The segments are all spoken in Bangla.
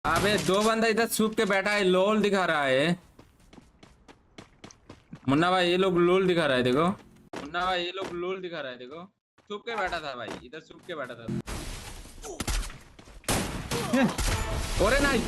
अबे दो बंदा इधर छुप के बैठा है, लोल दिखा रहा है। मुन्ना भाई ये लोग लोल दिखा रहा है, देखो मुन्ना भाई ये लोग लोल दिखा रहा है, देखो छुप के बैठा था भाई, इधर छुप के बैठा था। ओरे नाइस,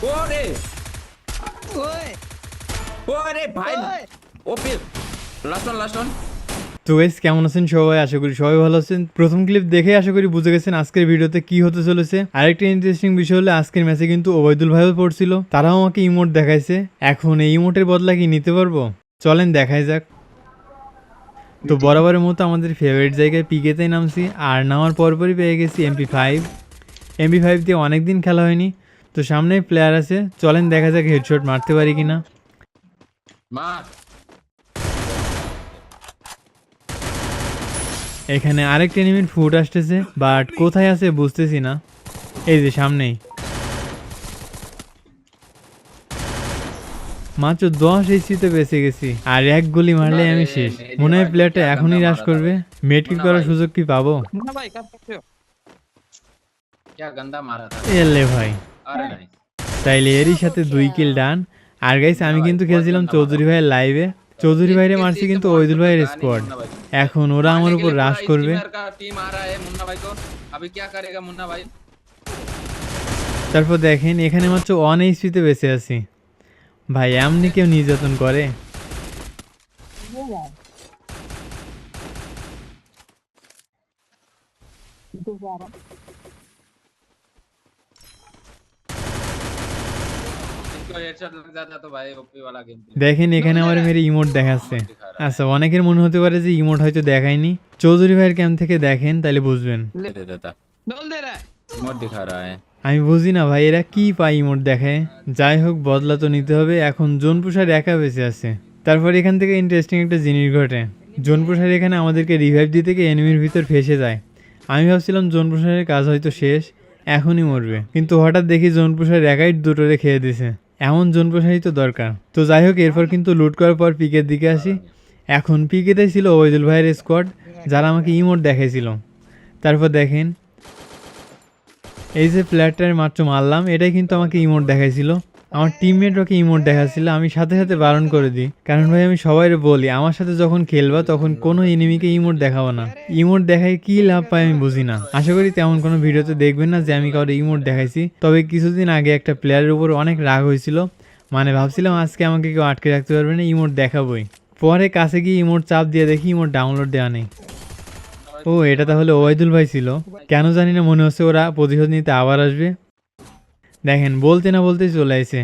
ओरे ओए ओरे भाई, ओपी लास्ट वन। তো গাইস কেমন আছেন সবাই? আশা করি সবাই ভালো আছেন। প্রথম ক্লিপ দেখে আশা করি বুঝে গেছেন আজকের ভিডিওতে কি হতে চলেছে। আরেকটা ইন্টারেস্টিং বিষয় হলো আজকের ম্যাচে কিন্তু ওবায়দুল ভাইও পড়ছিল, তারাও আমাকে ইমোট দেখাইছে। এখন এই ইমোটের বদলা কি নিতে পারবো? চলেন দেখাই যাক। তো বরাবরের মতো আমাদের ফেভারিট জায়গায় পিকেতেই নামছি, আর নামার পরপরই পেয়ে গেছি এমপি5 দিয়ে অনেকদিন খেলা হয়নি। তো সামনে প্লেয়ার আছে, চলেন দেখা যাক হেডশট মারতে পারি কিনা। মার এখানে আরেকটা এনিমির ফুট আসতেছে, বাট কোথায় আছে বুঝতেছি না। এই যে সামনেই, মাত্র 10 এইচপিতে বেঁচে গেছি, আর এক গুলি মারলে আমি শেষ। মনে হয় প্লেয়ারটা এখনই রাশ করবে। মেডকিট করার সুযোগ কি পাবো? मुन्ना भाई कब सकते हो? क्या गंदा मारा था। এলে ভাই, अरे नाइस, তাইলে এরই সাথে 2 কিল ডান। আর গাইস আমি কিন্তু খেলছিলাম চৌধুরী ভাইয়ের লাইভে। চৌধুরী ভাইরে মারছি কিন্তু ওবায়দুল ভাইয়ের স্কোয়াড। এখন ওরা আমার উপর রাশ করবে। टीम आ रहा है मुन्ना भाई को, अभी क्या करेगा मुन्ना भाई। তারপর দেখেন এখানে মাত্র 1 এইচপিতে বেঁচে আছি। ভাই এমনি কেউ নির্যাতন করে? इसको हेडशॉट लग जाता तो भाई ओपी वाला गेम। দেখেন এখানে আমার মেরে ইমোট দেখাচ্ছে। আচ্ছা, অনেকের মনে হতে পারে যে ইমোট হয়তো দেখায়নি। চৌধুরী ভাইয়ের ক্যাম্প থেকে দেখেন তাহলে বুঝবেন। दे देता, डोल दे रहा है। मोड दिखा रहा है। আমি বুঝি না ভাই এরা কি পায় ইমোট দেখায়। যাই হোক বদলা তো নিতে হবে। এখন জোন পুষার একা বেঁচে আছে। তারপর এখান থেকে ইন্টারেস্টিং একটা জিনিস ঘটে। জোন পুষার এখানে আমাদেরকে রিভাইভ দিতে গিয়ে এনিমির ভিতর ফেসে যায়। আমি ভাবছিলাম জোন পুষারের কাজ হয়তো শেষ, এখনই মরবে, কিন্তু হঠাৎ দেখি জোন পুষার একাই দুটোরে খেয়ে দিছে। এমন জোন পুষারই তো দরকার। তো যাই হোক এরপর কিন্তু লুট করার পর পিকের দিকে আসি। এখন পিকেতেই ছিল ওবায়দুল ভাইয়ের স্কোয়াড, যারা আমাকে ইমোট দেখাইছিল। তারপর দেখেন এই যে প্লেয়ারটার মাত্র মারলাম, এটাই কিন্তু আমাকে ইমোট দেখাইছিল। আমার টিমমেট ওকে ইমোট দেখাচ্ছিল, আমি সাথে সাথে বারণ করে দিই, কারণ ভাই আমি সবাইরে বলি আমার সাথে যখন খেলবা তখন কোনো এনিমিকে ইমোট দেখাবো না। ইমোট দেখাই কি লাভ পাই আমি বুঝি না। আশা করি তেমন কোনো ভিডিওতে দেখবেন না যে আমি কাউকে ইমোট দেখাইছি। তবে কিছুদিন আগে একটা প্লেয়ারের উপর অনেক রাগ হয়েছিল, মানে ভাবছিলাম আজকে আমাকে কেউ আটকে রাখতে পারবে না, ইমোট দেখাবোই। পরে কাছে গিয়ে ইমোট চাপ দিয়ে দেখি ইমোট ডাউনলোড দেওয়া নেই। ও এটা তাহলে ওবায়দুল ভাই ছিল। কেন জানি না মনে হচ্ছে ওরা প্রতিশোধ নিতে আবার আসবে। দেখেন বলতে না বলতেই চলে আসে।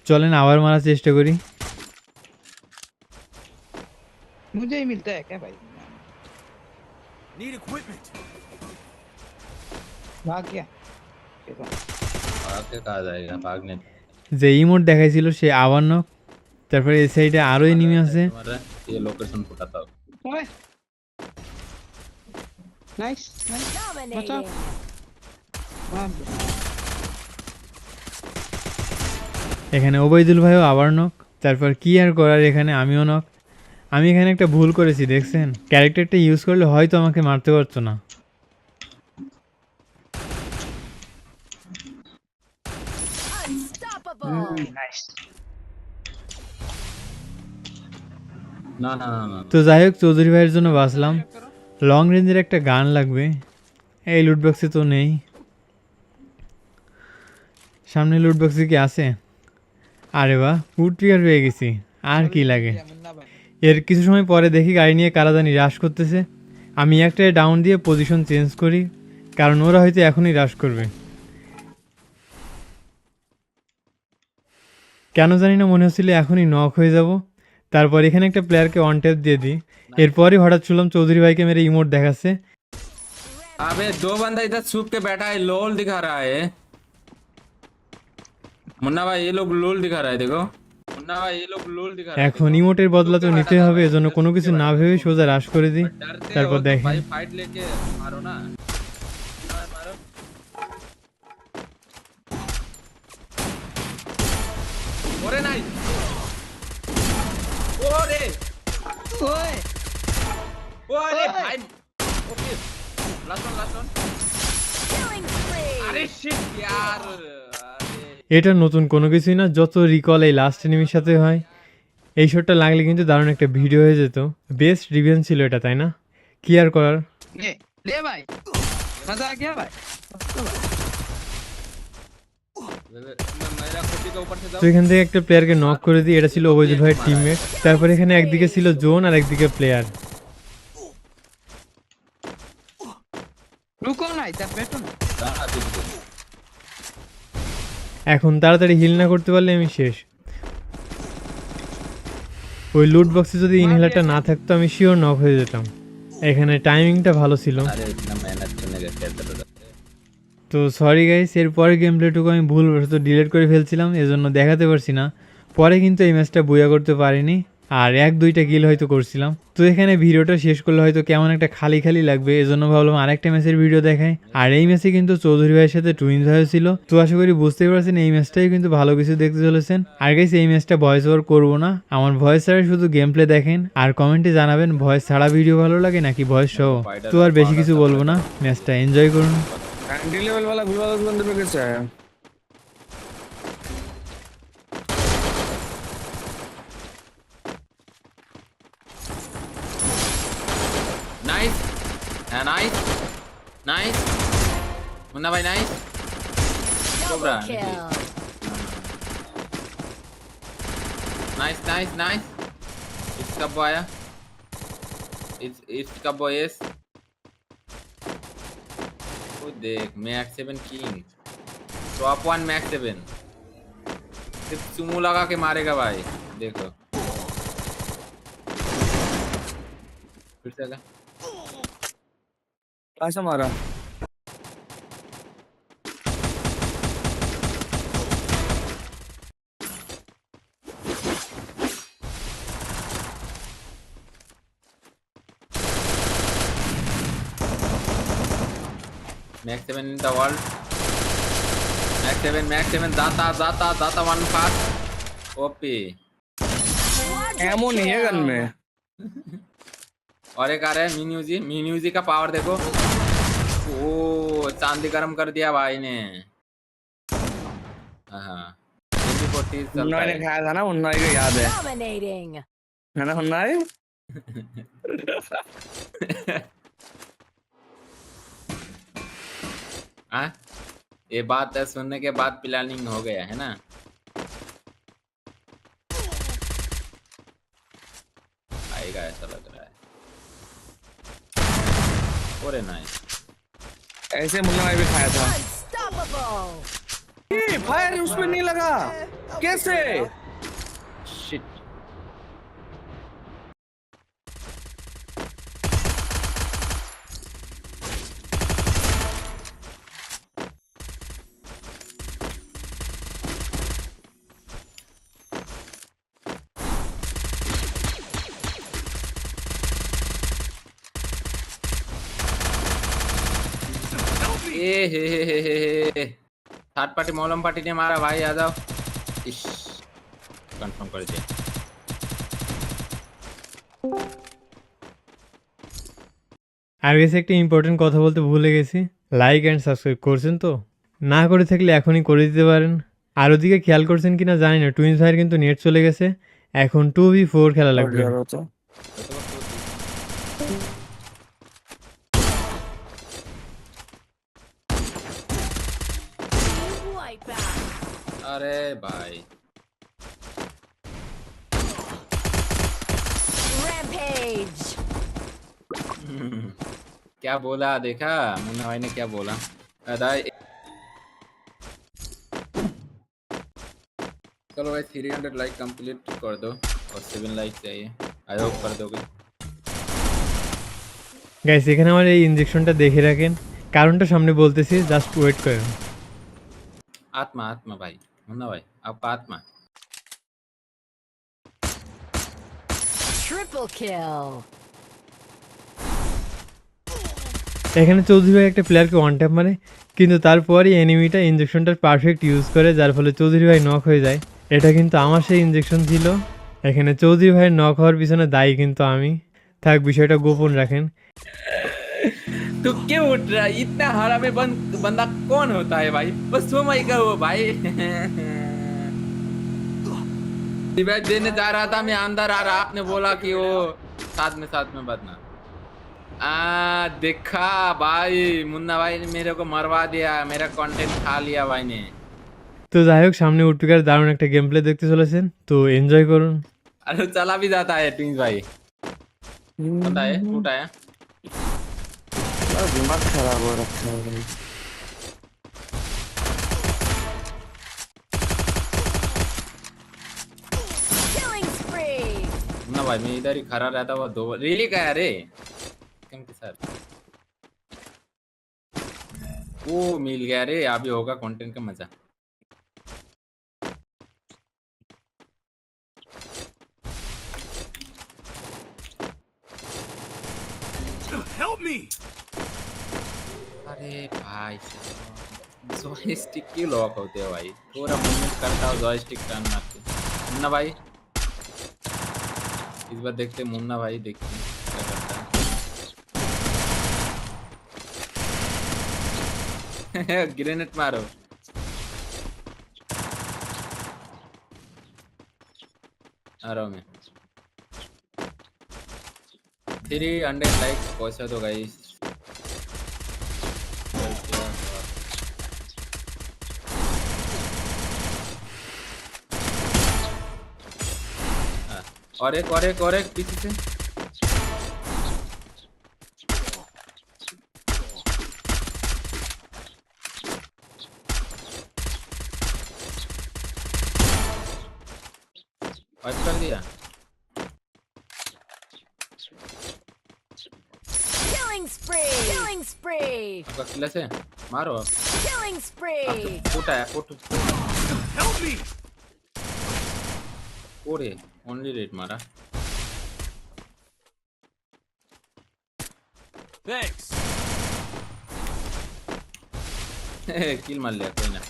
চলেন আবার মারার চেষ্টা করি। मुझे ही मिलता है क्या भाई? Need equipment. भाग गया। भाग के कहा जाएगा, भागने যে ইমোট দেখাইছিল সে আবার নক। তারপরে এই সাইডে আরো এনিমি আছে। तुम्हारा ये लोकेशन फुटाता हो। ओए नाइस नाइस बचा। भाग गया। এখানে ওবায়দুল ভাইও আবার নক। তারপর কি আর করার, এখানে আমিও নক। আমি এখানে একটা ভুল করেছি দেখছেন, ক্যারেক্টারটা ইউজ করলে হয়তো আমাকে মারতে পারতো না। नाइस। ना ना ना ना তো যাই হোক চৌধুরী ভাইয়ের জন্য বাঁচলাম। লং রেঞ্জের একটা গান লাগবে, এই লুটবক্সে তো নেই। সামনে লুটবক্সে কি আছে? আরে বাহ, উড ট্রিগার পেয়ে গেছি, আর কি লাগে। मुन्ना भाई এর কিছু সময় পরে দেখি গাড়ি নিয়ে কারা জানি রাশ করতেছে। আমি একটা ডাউন দিয়ে পজিশন চেঞ্জ করি, কারণ ওরা হয়তো এখনই রাশ করবে। কেন জানি না মনে হচ্ছিল এখনই নক হয়ে যাব। তারপর এখানে একটা প্লেয়ারকে অন ট্যাপ দিয়ে দিই। এরপরই হঠাৎ শুনলাম চৌধুরী ভাইকে মেরে ইমোট দেখাচ্ছে। अबे दो बंदा इधर छुप के बैठा है, लोल दिखा रहा है। मुन्ना भाई ये लोग लोल दिखा रहा है, देखो मुन्ना भाई ये लोग लोल दिखा रहा है। এখন ইমোটের বদলা তো নিতে হবে, এজন্য কোনো কিছু না ভেবে সোজা রাশ করে দিই। डरते তারপর हो तो দেখেন भाई फाइट लेके मारो ना, मारो। ओरे नाइस, ओरे ओए ओरे भाई, okay last one Killing spree. अरे शिट यार अरे এটা নতুন কোনো কিছুই না, যত রিকল এই লাস্ট এনিমির সাথে হয় এই শটটা লাগলে কিন্তু দারুণ একটা ভিডিও হয়ে যেত। বেস্ট রিভেঞ্জ ছিল এটা, তাই না? কি আর করার। ले ले भाई मजा आ गया भाई मेरा खुद के ऊपर से তো এখান থেকে একটা প্লেয়ারকে নক করে দিই, এটা ছিল অবৈধ ভাইয়ের টিমমেট। তারপর এখানে একদিকে ছিল জোন আর একদিকে প্লেয়ার। रुको ना इधर बैठो ना এখন তাড়াতাড়ি হিল না করতে পারলে আমি শেষ। ওই লুট বক্সে যদি ইনহেলারটা না থাকতো আমি শিওর নক হয়ে যেতাম। এখানে টাইমিংটা ভালো ছিল। अरे इतना मेहनत करने का क्या जरूरत है তো সরি গাইস, এর পরে গেম প্লেটুকু আমি ভুলবশত ডিলিট করে ফেলছিলাম, এজন্য দেখাতে পারছি না। পরে কিন্তু এই ম্যাচটা বুয়া করতে পারিনি, আর 1-2টা কিল হয়তো করছিলাম। তো এখানে ভিডিওটা শেষ করলে হয়তো কেমন একটা খালি খালি লাগবে, এজন্য ভাবলাম আরেকটা ম্যাচের ভিডিও দেখাই। আর এই ম্যাচে কিন্তু চৌধুরী ভাইয়ের সাথে টুইন্স ভাইও ছিল। তো আশা করি বুঝতেই পারছেন এই ম্যাচটাই কিন্তু ভালো কিছু দেখতে চলেছেন। আর গাইস এই ম্যাচটা ভয়েস ওভার করবো না, আমার ভয়েস ছাড়া শুধু গেম প্লে দেখেন। আর কমেন্টে জানাবেন ভয়েস ছাড়া ভিডিও ভালো লাগে নাকি ভয়েস সহ। তো আর বেশি কিছু বলবো না, ম্যাচটা এনজয় করুন। कैंडी लेवल वाला गुलवा उस बंदे पे कैसे आया? नाइस नाइस नाइस मुन्ना भाई nice cobra nice nice nice इसका बॉय इसका बॉयस वो देख मैक्स 7 किंग टॉप 1 मैक्स 7 सिर्फ सुमो लगा के मारेगा भाई देखो फिर से लगा कैसा मारा? Max 7 in the world. Max 7, Data 1 fast. OP. Ammo नहीं है गन में। और एक आ रहा है मिन्यूजी का पावर देखो। ओ चांदी गरम कर दिया भाई ने। हाँ 40 चलता उन्नाई ने है। खाया था ना, उन्नाई को याद है है ना उन्नाई? हाँ ये बात सुनने के बाद प्लानिंग हो गया है ना। आएगा ऐसा लग रहा है। ओरे नाइस ऐसे मुन्ना भाई भी खाया था। ये फायर उस पे नहीं लगा कैसे? शिट थर्ड पार्टी मौलम पार्टी ने मारा भाई आ जाओ इस कंफर्म कर दिया আর গেছে একটা ইম্পর্টেন্ট কথা বলতে ভুলে গেছি, লাইক অ্যান্ড সাবস্ক্রাইব করছেন তো? না করে থাকলে এখনই করে দিতে পারেন। আর ওদিকে খেয়াল করছেন কিনা জানি না, টুইন্স ভাইয়ের কিন্তু নেট চলে গেছে, এখন 2v4 খেলা লাগবে। अरे भाई क्या बोला देखा मुन्ना भाई ने क्या बोला। चलो भाई 300 लाइक कंप्लीट कर दो और 7 लाइक चाहिए, आई होप कर दोगे। গাইস এখানে আমার এই ইনজেকশনটা দেখে রাখেন, কারণটা সামনে বলতেছি, জাস্ট ওয়েট করেন। आत्मा आत्मा भाई मुन्ना भाई आपका आत्मा Triple kill. এখানে চৌধুরী ভাই একটা প্লেয়ারকে ওয়ান ট্যাপ মারে, কিন্তু তারপরই এনিমিটা ইনজেকশনটার পারফেক্ট ইউজ করে, যার ফলে চৌধুরী ভাই নক হয়ে যায়। এটা কিন্তু আমার সেই ইনজেকশন ছিল। এখানে চৌধুরী ভাইয়ের নক হওয়ার পিছনে দায়ী কিন্তু আমি। থাক, বিষয়টা গোপন রাখেন। तू क्यों उठ रहा है? इतना हरामी बंदा कौन होता है भाई? बस तुम ही कहो भाई। रिवाइव देने जा रहा था, मैं अंदर आ रहा, आपने बोला कि वो साथ में बदना। देखा भाई, मुन्ना भाई ने मेरे को मरवा दिया, मेरा कंटेंट खा लिया भाई ने। তো যাই হোক, সামনে উঠপিকার দারুণ একটা গেম প্লে দেখতে চলেছেন, তো এনজয় করুন। अरे चला भी जाता है ट्विंस भाई। पता है टूटा है। यार दिमाग खराब हो रखा है भाई। Killing spree. मुन्ना भाई मैं इधर ही खड़ा रहता हुआ 2 बार रियली का है रे किम के साथ। वो मिल गया रे, अभी होगा कंटेंट का मजा। Help me! अरे भाई जॉयस्टिक क्यों लॉक होते हैं भाई? थोड़ा मूवमेंट करता हो जॉयस्टिक टर्न मारते। मुन्ना भाई इस बार देखते, मुन्ना भाई देखते हैं क्या करता है। ग्रेनेड मारो। आ रहा हूँ मैं। 300 लाइक पहुंचा दो गाइस। और एक पीछे से। वाइप कर दिया। Killing spree. Killing spree. आपका किला से मारो आप। Killing spree. फूटा है फूट। Help me! ओरे ओनली रेड मारा। Thanks. किल मार लिया कोई ना।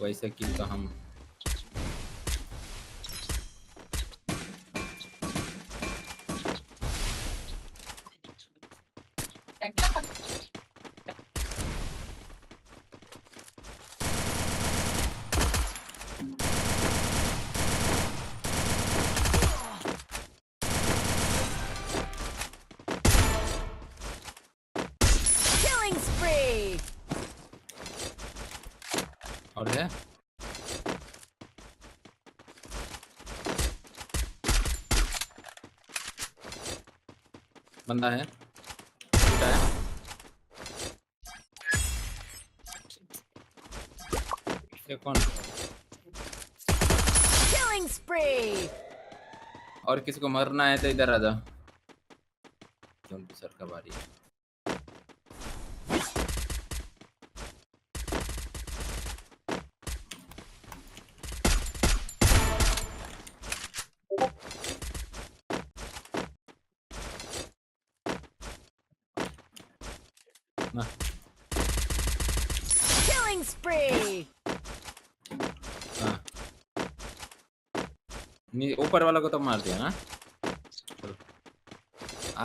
वैसे किल तो हम Killing spree. और है बंदा है टूटा है। ये कौन? Killing spree. और किसी को मरना है तो इधर आ जाओ। जॉम्बी सर का बारी है। ना Killing spree. हाँ ऊपर वाला को तो मार दिया ना। चलो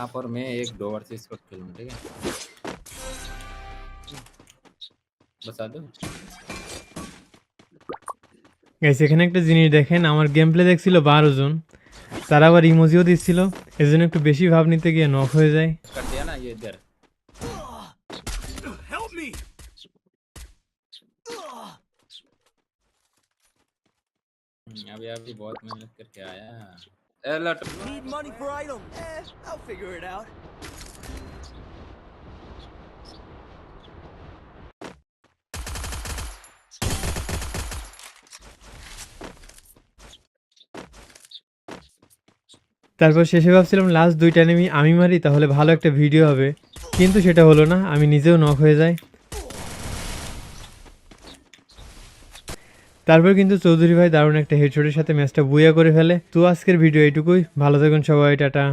आप और मैं एक 2 ओवर से इसको खेलूँ, ठीक है? बता दो। গাইস এখানে একটা জিনিস দেখেন, আমার গেম প্লে দেখছিল 12 জন, তারা আবার ইমোজিও দিচ্ছিল, এজন্য একটু বেশি ভাব নিতে গিয়ে নক হয়ে যায়। कर दिया ना ये इधर। Help me! अभी बहुत मेहनत करके आया। Alert Need money for items. I'll figure it out. তারপর শেষে ভাবছিলাম লাস্ট 2টা এনিমি আমি মারি তাহলে ভালো একটা ভিডিও হবে, কিন্তু সেটা হলো না, আমি নিজেও নক হয়ে যাই। তারপর কিন্তু চৌধুরী ভাই দারুণ একটা হেডশটের সাথে ম্যাচটা বুইয়া করে ফেলে। তো আজকের ভিডিও এইটুকুই, ভালো থাকুন সবাই, টাটা।